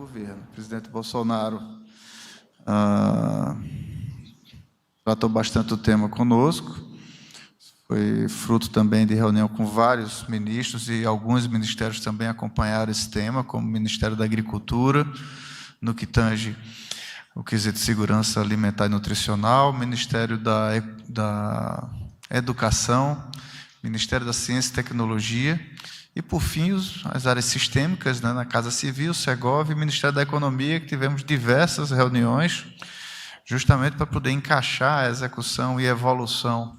governo. O presidente Bolsonaro tratou bastante do tema conosco, foi fruto também de reunião com vários ministros e alguns ministérios também acompanharam esse tema, como o Ministério da Agricultura, no que tange o quesito de segurança alimentar e nutricional, o Ministério da Educação, Ministério da Ciência e Tecnologia, e, por fim, as áreas sistêmicas, né, na Casa Civil, Segov e Ministério da Economia, que tivemos diversas reuniões, justamente para poder encaixar a execução e evolução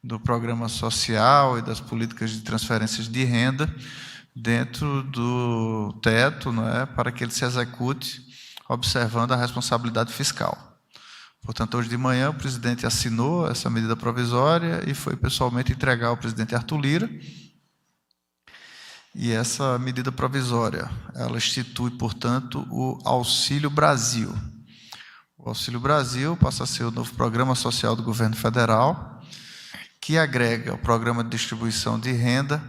do programa social e das políticas de transferências de renda dentro do teto, né, para que ele se execute observando a responsabilidade fiscal. Portanto, hoje de manhã, o presidente assinou essa medida provisória e foi pessoalmente entregar ao presidente Arthur Lira. E essa medida provisória, ela institui, portanto, o Auxílio Brasil. O Auxílio Brasil passa a ser o novo programa social do governo federal, que agrega o programa de distribuição de renda,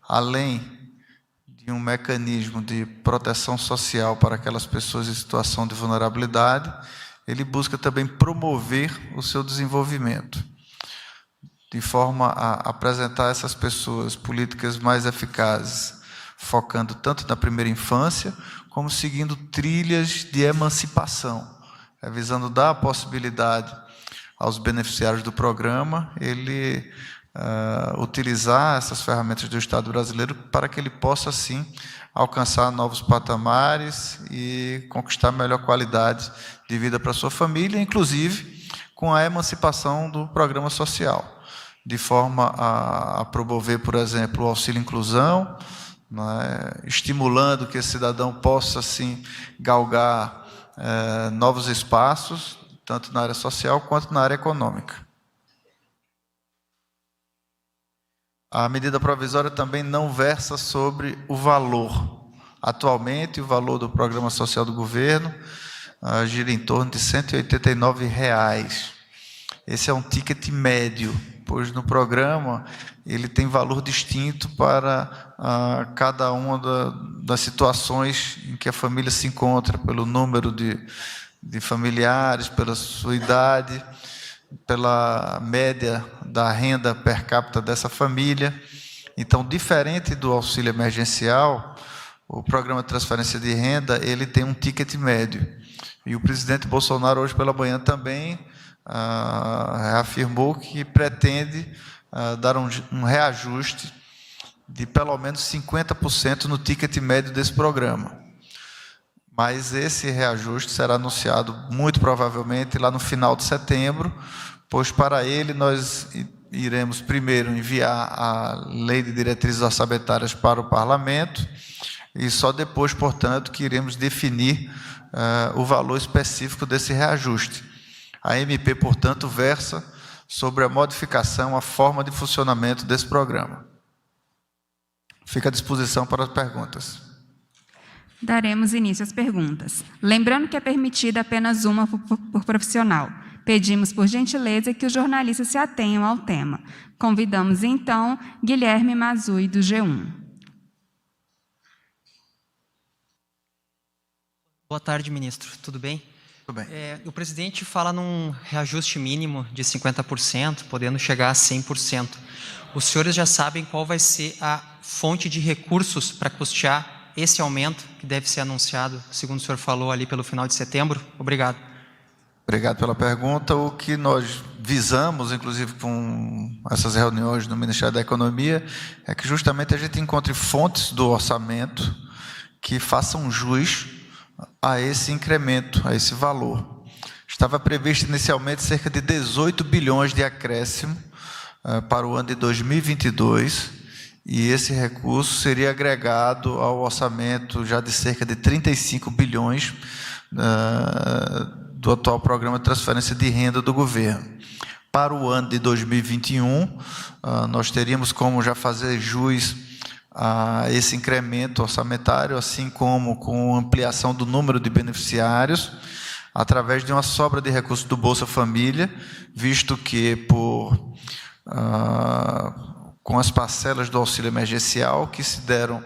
além de um mecanismo de proteção social para aquelas pessoas em situação de vulnerabilidade, ele busca também promover o seu desenvolvimento, de forma a apresentar a essas pessoas políticas mais eficazes, focando tanto na primeira infância, como seguindo trilhas de emancipação, visando dar a possibilidade aos beneficiários do programa, ele utilizar essas ferramentas do Estado brasileiro para que ele possa, assim, alcançar novos patamares e conquistar melhor qualidade de vida para a sua família, inclusive com a emancipação do programa social, de forma a promover, por exemplo, o auxílio inclusão, né, estimulando que esse cidadão possa, assim, galgar novos espaços, tanto na área social quanto na área econômica. A medida provisória também não versa sobre o valor. Atualmente, o valor do programa social do governo gira em torno de R$ 189. Esse é um ticket médio, pois no programa ele tem valor distinto para cada uma das situações em que a família se encontra, pelo número de familiares, pela sua idade, pela média da renda per capita dessa família. Então, diferente do auxílio emergencial, o programa de transferência de renda, ele tem um ticket médio. E o presidente Bolsonaro, hoje pela manhã, também reafirmou que pretende dar um reajuste de pelo menos 50% no ticket médio desse programa. Mas esse reajuste será anunciado muito provavelmente lá no final de setembro, pois para ele nós iremos primeiro enviar a Lei de Diretrizes Orçamentárias para o Parlamento e só depois, portanto, que iremos definir o valor específico desse reajuste. A MP, portanto, versa sobre a modificação, a forma de funcionamento desse programa. Fica à disposição para as perguntas. Daremos início às perguntas. Lembrando que é permitida apenas uma por profissional. Pedimos, por gentileza, que os jornalistas se atenham ao tema. Convidamos, então, Guilherme Mazui, do G1. Boa tarde, ministro. Tudo bem? Tudo bem. O presidente fala num reajuste mínimo de 50%, podendo chegar a 100%. Os senhores já sabem qual vai ser a fonte de recursos para custear esse aumento que deve ser anunciado, segundo o senhor falou, ali pelo final de setembro? Obrigado. Obrigado pela pergunta. O que nós visamos, inclusive com essas reuniões no Ministério da Economia, é que justamente a gente encontre fontes do orçamento que façam jus a esse incremento, a esse valor. Estava previsto inicialmente cerca de 18 bilhões de acréscimo para o ano de 2022, e esse recurso seria agregado ao orçamento já de cerca de 35 bilhões do atual programa de transferência de renda do governo. Para o ano de 2021, nós teríamos como já fazer jus a esse incremento orçamentário, assim como com ampliação do número de beneficiários, através de uma sobra de recursos do Bolsa Família, visto que com as parcelas do auxílio emergencial que se deram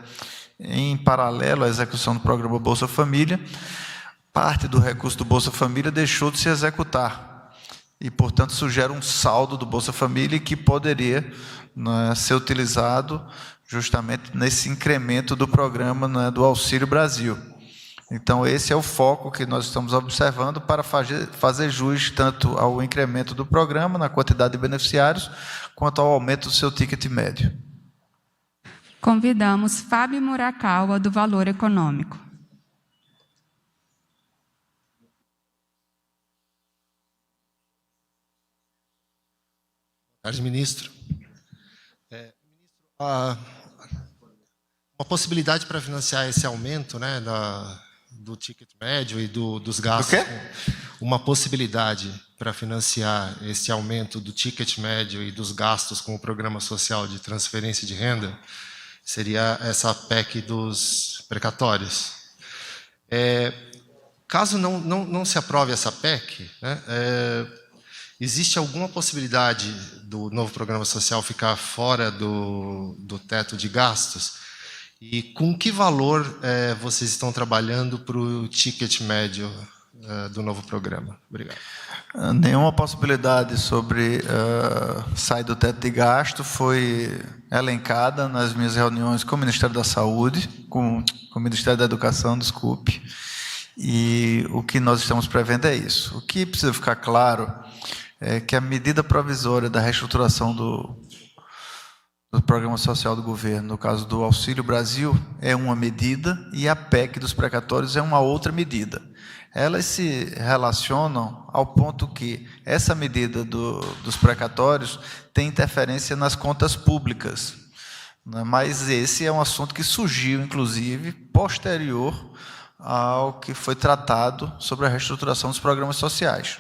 em paralelo à execução do programa Bolsa Família, parte do recurso do Bolsa Família deixou de se executar. E, portanto, isso gera um saldo do Bolsa Família que poderia, né, ser utilizado justamente nesse incremento do programa, né, do Auxílio Brasil. Então, esse é o foco que nós estamos observando para fazer jus tanto ao incremento do programa, na quantidade de beneficiários, quanto ao aumento do seu ticket médio. Convidamos Fábio Murakawa, do Valor Econômico. Boa tarde, ministro. Uma possibilidade para financiar esse aumento, né, do ticket médio e dos gastos. O quê? Uma possibilidade para financiar esse aumento do ticket médio e dos gastos com o Programa Social de Transferência de Renda seria essa PEC dos precatórios. Caso não se aprove essa PEC, né, existe alguma possibilidade do novo Programa Social ficar fora do teto de gastos? E com que valor vocês estão trabalhando para o ticket médio do novo programa? Obrigado. Nenhuma possibilidade sobre sair do teto de gasto foi elencada nas minhas reuniões com o Ministério da Saúde, com o Ministério da Educação, desculpe. E o que nós estamos prevendo é isso. O que precisa ficar claro é que a medida provisória da reestruturação do Programa Social do Governo, no caso do Auxílio Brasil, é uma medida e a PEC dos precatórios é uma outra medida. Elas se relacionam ao ponto que essa medida dos precatórios tem interferência nas contas públicas, né? Mas esse é um assunto que surgiu, inclusive, posterior ao que foi tratado sobre a reestruturação dos programas sociais.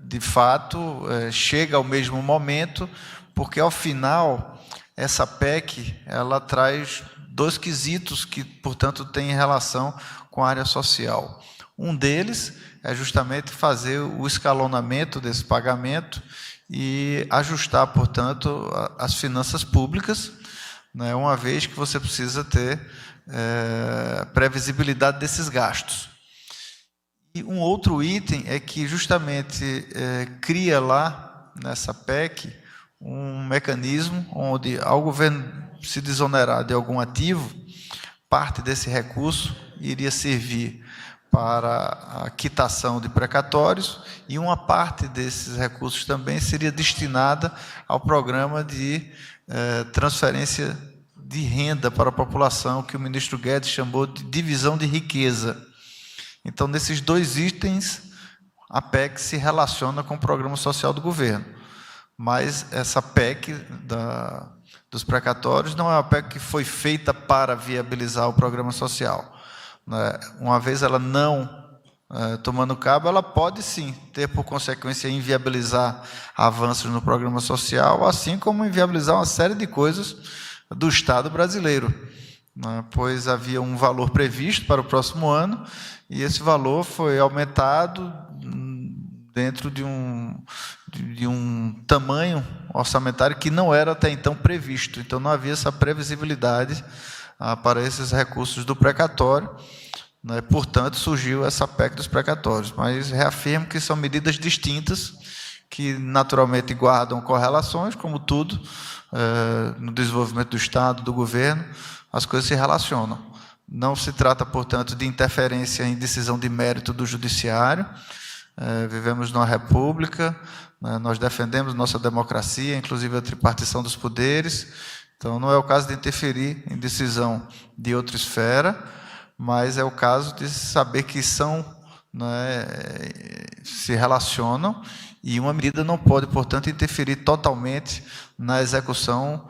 De fato, chega ao mesmo momento, porque, ao final, essa PEC ela traz dois quesitos que, portanto, têm relação com a área social. Um deles é justamente fazer o escalonamento desse pagamento e ajustar, portanto, as finanças públicas, né, uma vez que você precisa ter previsibilidade desses gastos. E um outro item é que, justamente, cria lá, nessa PEC, um mecanismo onde, ao governo se desonerar de algum ativo, parte desse recurso iria servir para a quitação de precatórios e uma parte desses recursos também seria destinada ao programa de transferência de renda para a população, que o ministro Guedes chamou de divisão de riqueza. Então, nesses dois itens, a PEC se relaciona com o Programa Social do Governo. Mas essa PEC dos precatórios não é uma PEC que foi feita para viabilizar o programa social, né? Uma vez ela não tomando cabo, ela pode sim ter por consequência inviabilizar avanços no programa social, assim como inviabilizar uma série de coisas do Estado brasileiro, né? Pois havia um valor previsto para o próximo ano e esse valor foi aumentado dentro de um tamanho orçamentário que não era até então previsto. Então, não havia essa previsibilidade para esses recursos do precatório, né? Portanto, surgiu essa PEC dos precatórios. Mas reafirmo que são medidas distintas, que naturalmente guardam correlações, como tudo, no desenvolvimento do Estado, do governo, as coisas se relacionam. Não se trata, portanto, de interferência em decisão de mérito do judiciário. Vivemos numa república, né? Nós defendemos nossa democracia, inclusive a tripartição dos poderes. Então, não é o caso de interferir em decisão de outra esfera, mas é o caso de saber que são, né, se relacionam, e uma medida não pode, portanto, interferir totalmente na execução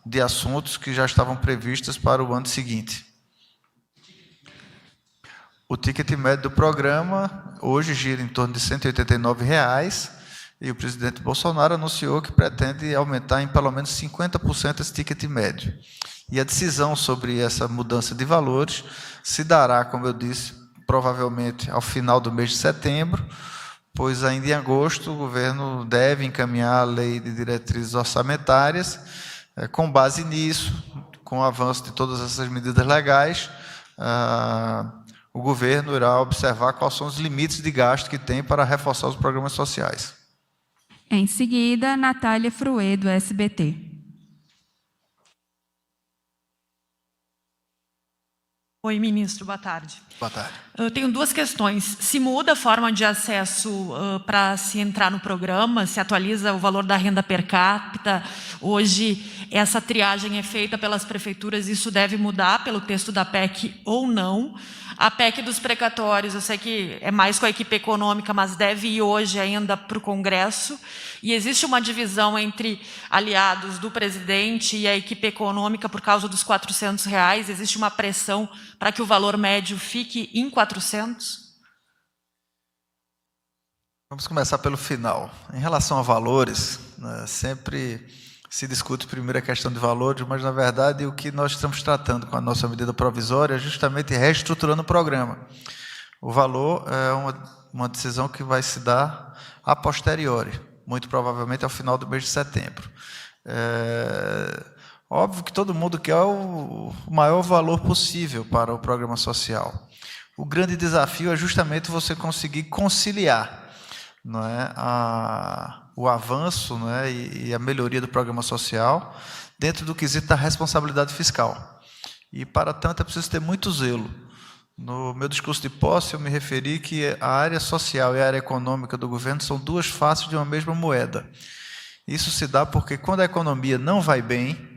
de assuntos que já estavam previstos para o ano seguinte. O ticket médio do programa hoje gira em torno de R$ 189,00, e o presidente Bolsonaro anunciou que pretende aumentar em pelo menos 50% esse ticket médio. E a decisão sobre essa mudança de valores se dará, como eu disse, provavelmente ao final do mês de setembro, pois ainda em agosto o governo deve encaminhar a lei de diretrizes orçamentárias. Com base nisso, com o avanço de todas essas medidas legais, o governo irá observar quais são os limites de gasto que tem para reforçar os programas sociais. Em seguida, Natália Fruê, do SBT. Oi, ministro, boa tarde. Boa tarde. Eu tenho duas questões. Se muda a forma de acesso para se entrar no programa, se atualiza o valor da renda per capita, hoje essa triagem é feita pelas prefeituras, isso deve mudar pelo texto da PEC ou não? A PEC dos precatórios, eu sei que é mais com a equipe econômica, mas deve ir hoje ainda para o Congresso. E existe uma divisão entre aliados do presidente e a equipe econômica por causa dos R$400? Existe uma pressão para que o valor médio fique em 400? Vamos começar pelo final. Em relação a valores, né, sempre se discute primeiro a questão de valores, mas, na verdade, o que nós estamos tratando com a nossa medida provisória é justamente reestruturando o programa. O valor é uma decisão que vai se dar a posteriori, muito provavelmente ao final do mês de setembro. Óbvio que todo mundo quer o maior valor possível para o programa social. O grande desafio é justamente você conseguir conciliar, não é, o avanço, não é, e a melhoria do programa social dentro do quesito da responsabilidade fiscal. E, para tanto, é preciso ter muito zelo. No meu discurso de posse, eu me referi que a área social e a área econômica do governo são duas faces de uma mesma moeda. Isso se dá porque, quando a economia não vai bem,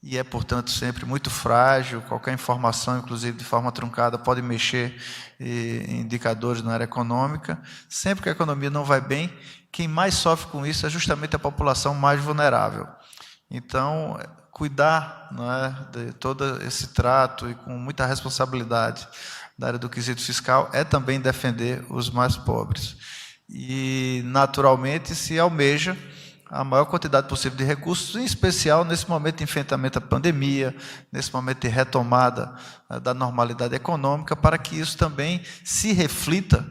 e é, portanto, sempre muito frágil, qualquer informação, inclusive de forma truncada, pode mexer em indicadores na área econômica. Sempre que a economia não vai bem, quem mais sofre com isso é justamente a população mais vulnerável. Então, cuidar, não é, de todo esse trato e com muita responsabilidade da área do quesito fiscal é também defender os mais pobres. E, naturalmente, se almeja a maior quantidade possível de recursos, em especial nesse momento de enfrentamento à pandemia, nesse momento de retomada da normalidade econômica, para que isso também se reflita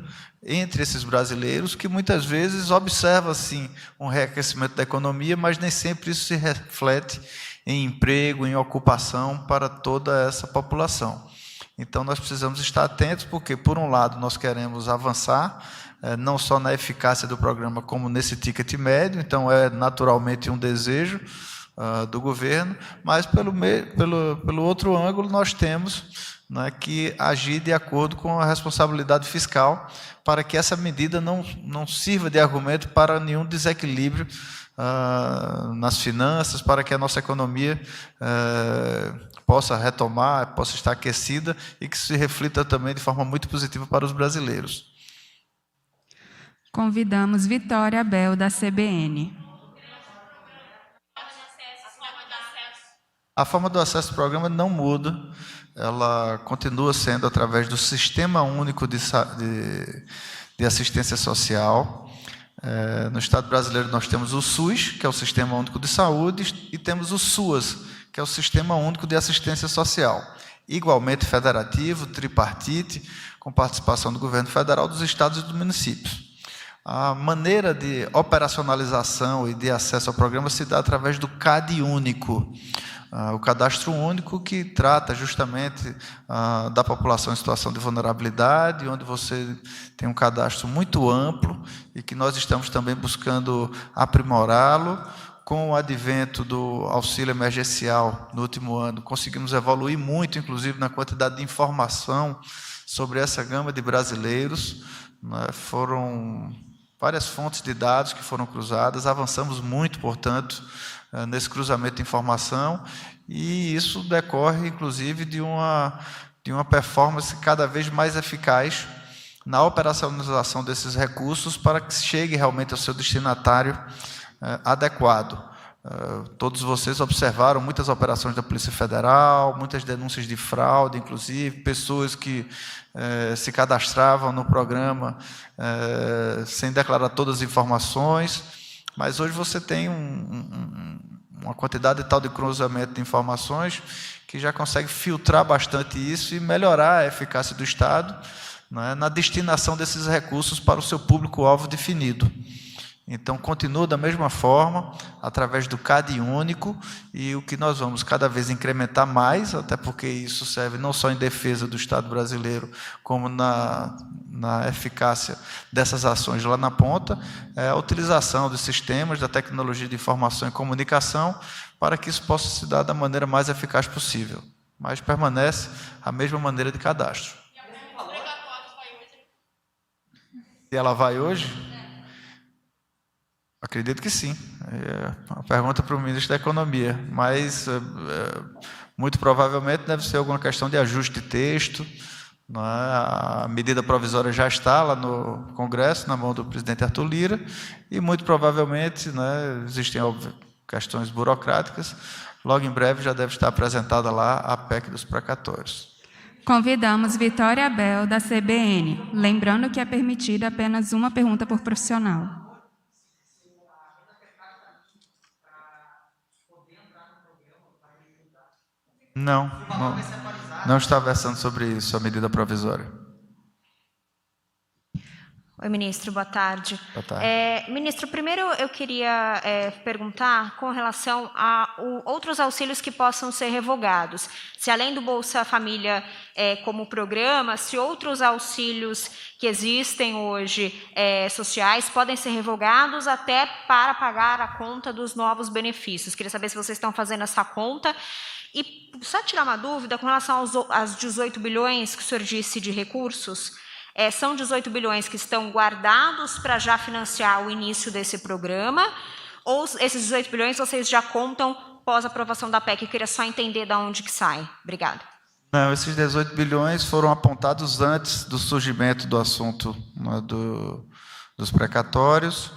entre esses brasileiros, que muitas vezes observam, sim, um reaquecimento da economia, mas nem sempre isso se reflete em emprego, em ocupação para toda essa população. Então, nós precisamos estar atentos, porque, por um lado, nós queremos avançar, não só na eficácia do programa, como nesse ticket médio, então é naturalmente um desejo do governo, mas pelo outro ângulo nós temos, né, que agir de acordo com a responsabilidade fiscal, para que essa medida não sirva de argumento para nenhum desequilíbrio nas finanças, para que a nossa economia possa retomar, possa estar aquecida e que se reflita também de forma muito positiva para os brasileiros. Convidamos Vitória Abel, da CBN. A forma do acesso ao programa não muda, ela continua sendo através do Sistema Único de Assistência Social. No Estado brasileiro nós temos o SUS, que é o Sistema Único de Saúde, e temos o SUAS, que é o Sistema Único de Assistência Social, igualmente federativo, tripartite, com participação do governo federal, dos estados e dos municípios. A maneira de operacionalização e de acesso ao programa se dá através do CAD único, o cadastro único, que trata justamente da população em situação de vulnerabilidade, onde você tem um cadastro muito amplo e que nós estamos também buscando aprimorá-lo. Com o advento do auxílio emergencial no último ano, conseguimos evoluir muito, inclusive na quantidade de informação sobre essa gama de brasileiros, né? Foram várias fontes de dados que foram cruzadas, avançamos muito, portanto, nesse cruzamento de informação, e isso decorre, inclusive, de uma performance cada vez mais eficaz na operacionalização desses recursos para que chegue realmente ao seu destinatário adequado. Todos vocês observaram muitas operações da Polícia Federal, muitas denúncias de fraude, inclusive, pessoas que se cadastravam no programa sem declarar todas as informações, mas hoje você tem uma quantidade tal de cruzamento de informações que já consegue filtrar bastante isso e melhorar a eficácia do Estado, né, na destinação desses recursos para o seu público-alvo definido. Então, continua da mesma forma, através do CAD único, e o que nós vamos cada vez incrementar mais, até porque isso serve não só em defesa do Estado brasileiro, como na eficácia dessas ações lá na ponta, é a utilização dos sistemas, da tecnologia de informação e comunicação, para que isso possa se dar da maneira mais eficaz possível. Mas permanece a mesma maneira de cadastro. E a PEC dos precatórios vai hoje? Se ela vai hoje? Acredito que sim. É uma pergunta para o ministro da Economia, mas muito provavelmente deve ser alguma questão de ajuste de texto. Não é? A medida provisória já está lá no Congresso, na mão do presidente Arthur Lira, e muito provavelmente, né, existem óbvio, questões burocráticas. Logo em breve já deve estar apresentada lá a PEC dos precatórios. Convidamos Vitória Abel, da CBN, lembrando que é permitida apenas uma pergunta por profissional. Não está versando sobre isso a medida provisória. Oi, ministro, boa tarde. Boa tarde. Ministro, primeiro eu queria perguntar com relação a outros auxílios que possam ser revogados. Se além do Bolsa Família como programa, se outros auxílios que existem hoje sociais podem ser revogados até para pagar a conta dos novos benefícios. Queria saber se vocês estão fazendo essa conta. E só tirar uma dúvida com relação aos 18 bilhões que o senhor disse de recursos, são 18 bilhões que estão guardados para já financiar o início desse programa, ou esses 18 bilhões vocês já contam pós-aprovação da PEC? Eu queria só entender de onde que sai. Obrigada. Não, esses 18 bilhões foram apontados antes do surgimento do assunto, né, dos precatórios.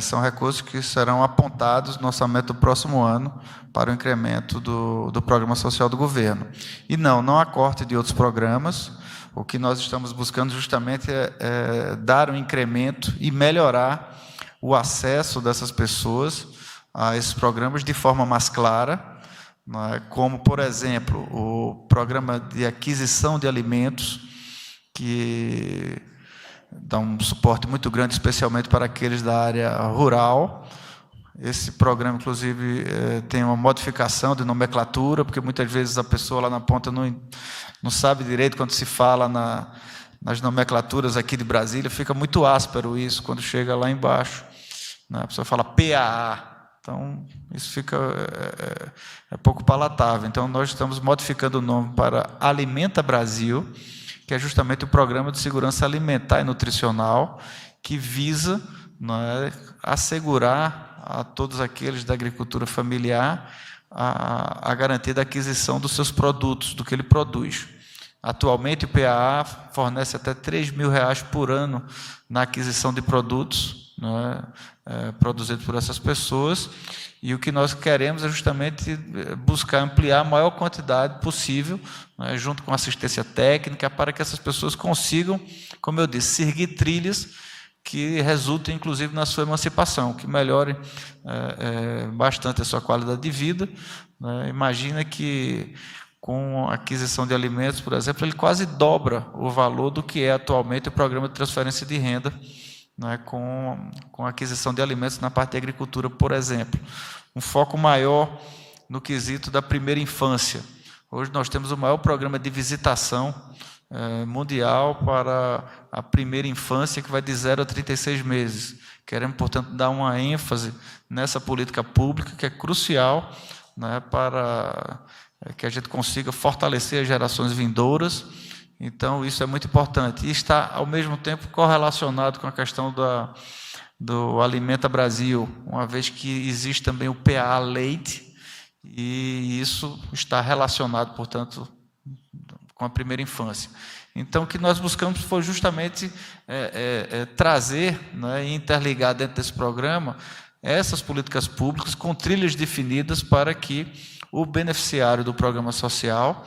São recursos que serão apontados no orçamento do próximo ano para o incremento do programa social do governo. E não há corte de outros programas. O que nós estamos buscando justamente é dar um incremento e melhorar o acesso dessas pessoas a esses programas de forma mais clara, né, como, por exemplo, o programa de aquisição de alimentos, que dá um suporte muito grande, especialmente para aqueles da área rural. Esse programa, inclusive, tem uma modificação de nomenclatura, porque muitas vezes a pessoa lá na ponta não sabe direito quando se fala nas nomenclaturas aqui de Brasília, fica muito áspero isso quando chega lá embaixo, né? A pessoa fala PAA, então isso fica pouco palatável. Então nós estamos modificando o nome para Alimenta Brasil, que é justamente o Programa de Segurança Alimentar e Nutricional, que visa, né, assegurar a todos aqueles da agricultura familiar a garantia da aquisição dos seus produtos, do que ele produz. Atualmente, o PAA fornece até R$3.000 por ano na aquisição de produtos, né, produzidos por essas pessoas, e o que nós queremos é justamente buscar ampliar a maior quantidade possível, né, junto com assistência técnica, para que essas pessoas consigam, como eu disse, seguir trilhas que resultem, inclusive, na sua emancipação, que melhore bastante a sua qualidade de vida. Né? Imagina que, com a aquisição de alimentos, por exemplo, ele quase dobra o valor do que é atualmente o programa de transferência de renda, né, com a aquisição de alimentos na parte de agricultura, por exemplo. Um foco maior no quesito da primeira infância. Hoje nós temos o maior programa de visitação mundial para a primeira infância, que vai de 0 a 36 meses. Queremos, portanto, dar uma ênfase nessa política pública, que é crucial, né, para que a gente consiga fortalecer as gerações vindouras. Então, isso é muito importante. E está, ao mesmo tempo, correlacionado com a questão do Alimenta Brasil, uma vez que existe também o PAA Leite, e isso está relacionado, portanto, com a primeira infância. Então, o que nós buscamos foi justamente trazer, né, e interligar dentro desse programa essas políticas públicas com trilhas definidas para que o beneficiário do programa social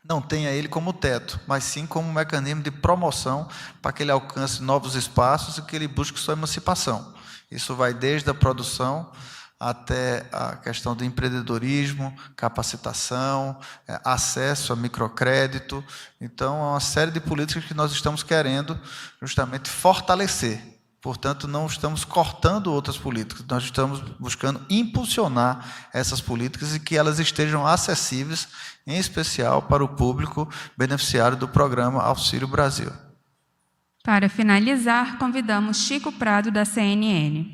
não tenha ele como teto, mas sim como um mecanismo de promoção para que ele alcance novos espaços e que ele busque sua emancipação. Isso vai desde a produção até a questão do empreendedorismo, capacitação, acesso a microcrédito. Então, é uma série de políticas que nós estamos querendo justamente fortalecer. Portanto, não estamos cortando outras políticas, nós estamos buscando impulsionar essas políticas e que elas estejam acessíveis, em especial para o público beneficiário do programa Auxílio Brasil. Para finalizar, convidamos Chico Prado, da CNN.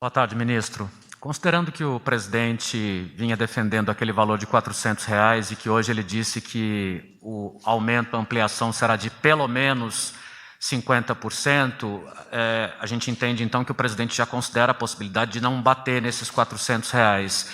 Boa tarde, ministro. Considerando que o presidente vinha defendendo aquele valor de R$ 400 e que hoje ele disse que o aumento, a ampliação será de pelo menos 50%, a gente entende então que o presidente já considera a possibilidade de não bater nesses R$ 400.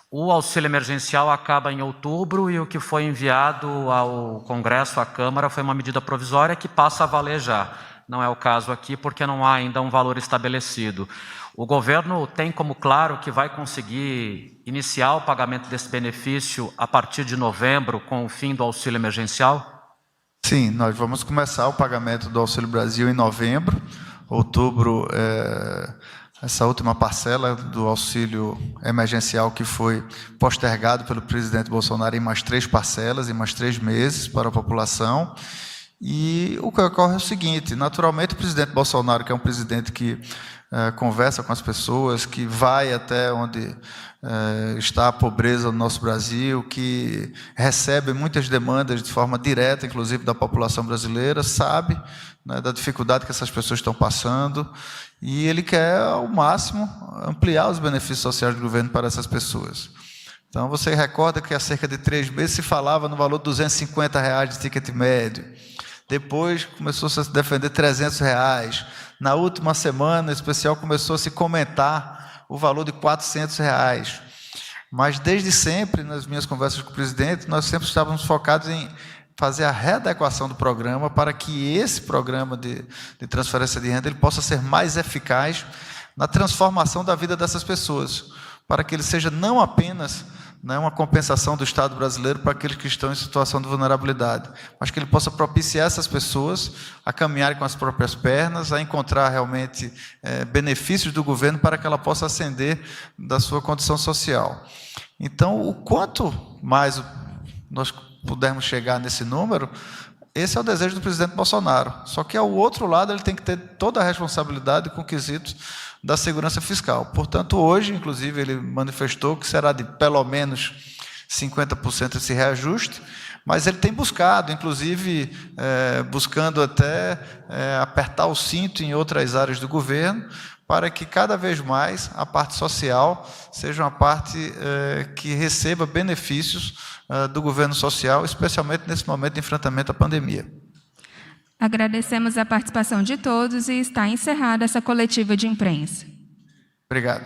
O auxílio emergencial acaba em outubro e o que foi enviado ao Congresso, à Câmara, foi uma medida provisória que passa a valer já. Não é o caso aqui porque não há ainda um valor estabelecido. O governo tem como claro que vai conseguir iniciar o pagamento desse benefício a partir de novembro, com o fim do auxílio emergencial? Sim, nós vamos começar o pagamento do Auxílio Brasil em novembro. Outubro, essa última parcela do auxílio emergencial que foi postergado pelo presidente Bolsonaro em mais 3 parcelas, em mais 3 meses para a população. E o que ocorre é o seguinte, naturalmente o presidente Bolsonaro, que é um presidente que conversa com as pessoas, que vai até onde está a pobreza no nosso Brasil, que recebe muitas demandas de forma direta, inclusive da população brasileira, sabe, né, da dificuldade que essas pessoas estão passando, e ele quer, ao máximo, ampliar os benefícios sociais do governo para essas pessoas. Então, você recorda que há cerca de 3 meses se falava no valor de R$ 250 de ticket médio. Depois começou -se a se defender R$ 300. Na última semana, em especial, começou a se comentar o valor de R$ 400. Mas, desde sempre, nas minhas conversas com o presidente, nós sempre estávamos focados em fazer a readequação do programa para que esse programa de transferência de renda ele possa ser mais eficaz na transformação da vida dessas pessoas, para que ele seja não apenas uma compensação do Estado brasileiro para aqueles que estão em situação de vulnerabilidade, mas que ele possa propiciar essas pessoas a caminharem com as próprias pernas, a encontrar realmente benefícios do governo para que ela possa ascender da sua condição social. Então, o quanto mais nós pudermos chegar nesse número, esse é o desejo do presidente Bolsonaro. Só que, ao outro lado, ele tem que ter toda a responsabilidade com quesitos da segurança fiscal. Portanto, hoje, inclusive, ele manifestou que será de pelo menos 50% esse reajuste, mas ele tem buscado, inclusive, buscando até apertar o cinto em outras áreas do governo, para que cada vez mais a parte social seja uma parte que receba benefícios do governo social, especialmente nesse momento de enfrentamento à pandemia. Agradecemos a participação de todos e está encerrada essa coletiva de imprensa. Obrigado.